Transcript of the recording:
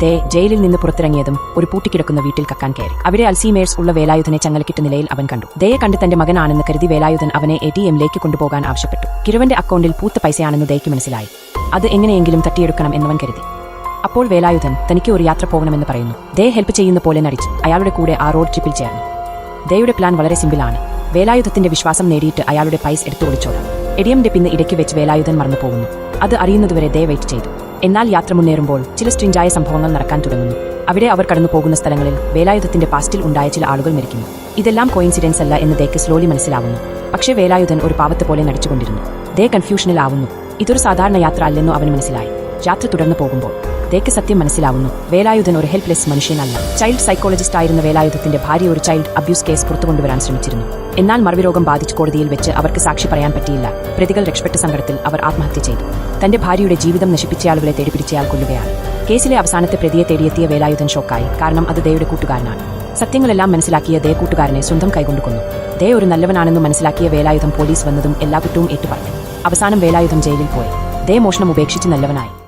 ദേ ജയിലിൽ നിന്ന് പുറത്തിറങ്ങിയതും ഒരു പൂട്ടിക്കിടക്കുന്ന വീട്ടിൽ കക്കാൻ കയറി. അവിടെ അൽസീമേഴ്സ് ഉള്ള വേലായുധനെ ചങ്ങലക്കിട്ട നിലയിൽ അവൻ കണ്ടു. ദയെ കണ്ട് തന്റെ മകനാണെന്ന് കരുതി വേലായുധൻ അവനെ ATM-ലേക്ക് കൊണ്ടുപോകാൻ ആവശ്യപ്പെട്ടു. കിരുവന്റെ അക്കൗണ്ടിൽ പൂത്ത പൈസയാണെന്ന് ദയ്ക്ക് മനസ്സിലായി. അത് എങ്ങനെയെങ്കിലും തട്ടിയെടുക്കണം എന്നവൻ കരുതി. അപ്പോൾ വേലായുധൻ തനിക്ക് ഒരു യാത്ര പോകണമെന്ന് പറയുന്നു. ദേ ഹെൽപ്പ് ചെയ്യുന്ന പോലെ നടിച്ച് അയാളുടെ കൂടെ ആ റോഡ് ട്രിപ്പിൽ ചേർന്നു. ദയുടെ പ്ലാൻ വളരെ സിമ്പിളാണ്. വേലായുധത്തിന്റെ വിശ്വാസം നേടിയിട്ട് അയാളുടെ പൈസ എടുത്തു ഒളിച്ചോടാം. ATM-ന്റെ പിന്ന് ഇടയ്ക്ക് വെച്ച് വേലായുധൻ മറന്നു പോകുന്നു. അത് അറിയുന്നതുവരെ ദേ വെയിറ്റ് ചെയ്തു. എന്നാൽ യാത്ര മുന്നേറുമ്പോൾ ചില സ്ട്രിഞ്ചായ സംഭവങ്ങൾ നടക്കാൻ തുടങ്ങുന്നു. അവിടെ അവർ കടന്നു പോകുന്ന സ്ഥലങ്ങളിൽ വേലായുധത്തിന്റെ പാസ്റ്റിൽ ഉണ്ടായ ചില ആളുകൾ മരിക്കുന്നു. ഇതെല്ലാം കോയിൻസിഡൻസ് അല്ല എന്ന് ദേക്ക് സ്ലോലി മനസ്സിലാവുന്നു. പക്ഷേ വേലായുധൻ ഒരു പാവത്തെ പോലെ നടിച്ചുകൊണ്ടിരുന്നു. ദേ കൺഫ്യൂഷനിലാവുന്നു. ഇതൊരു സാധാരണ യാത്ര അല്ലെന്നോ അവന് മനസ്സിലായി. യാത്ര തുടർന്നു പോകുമ്പോൾ ദേക്ക് സത്യം മനസ്സിലാവുന്നു. വേലായുധൻ ഒരു ഹെൽപ്ലെസ് മനുഷ്യനല്ല. ചൈൽഡ് സൈക്കോളജിസ്റ്റ് ആയിരുന്ന വേലായുധത്തിന്റെ ഭാര്യ ഒരു ചൈൽഡ് അബ്യൂസ് കേസ് പുറത്തു കൊണ്ടുവരാൻ ശ്രമിച്ചിരുന്നു. എന്നാൽ മർവ്വരോഗം ബാധിച്ച് കോടതിയിൽ വെച്ച് അവർക്ക് സാക്ഷി പറയാൻ പറ്റിയില്ല. പ്രതികൾ രക്ഷപ്പെട്ട സങ്കടത്തിൽ അവർ ആത്മഹത്യ ചെയ്തു. തന്റെ ഭാര്യയുടെ ജീവിതം നശിപ്പിച്ചയാളുകളെ തേടിപ്പിടിച്ചയാൾ കൊല്ലുകയാണ്. കേസിലെ അവസാനത്തെ പ്രതിയെ തേടിയെത്തിയ വേലായുധൻ ഷോക്കായി. കാരണം അത് ദയുടെ കൂട്ടുകാരനാണ്. സത്യങ്ങളെല്ലാം മനസ്സിലാക്കിയ ദേ കൂട്ടുകാരനെ സ്വന്തം കൈകൊണ്ടു കൊന്നു. ദേ ഒരു നല്ലവനാണെന്ന് മനസ്സിലാക്കിയ വേലായുധം പോലീസ് വന്നതും എല്ലാ കുറ്റവും ഏറ്റുപറഞ്ഞു. അവസാനം വേലായുധം ജയിലിൽ പോയി. ദേ മോഷണം ഉപേക്ഷിച്ച് നല്ലവനായി.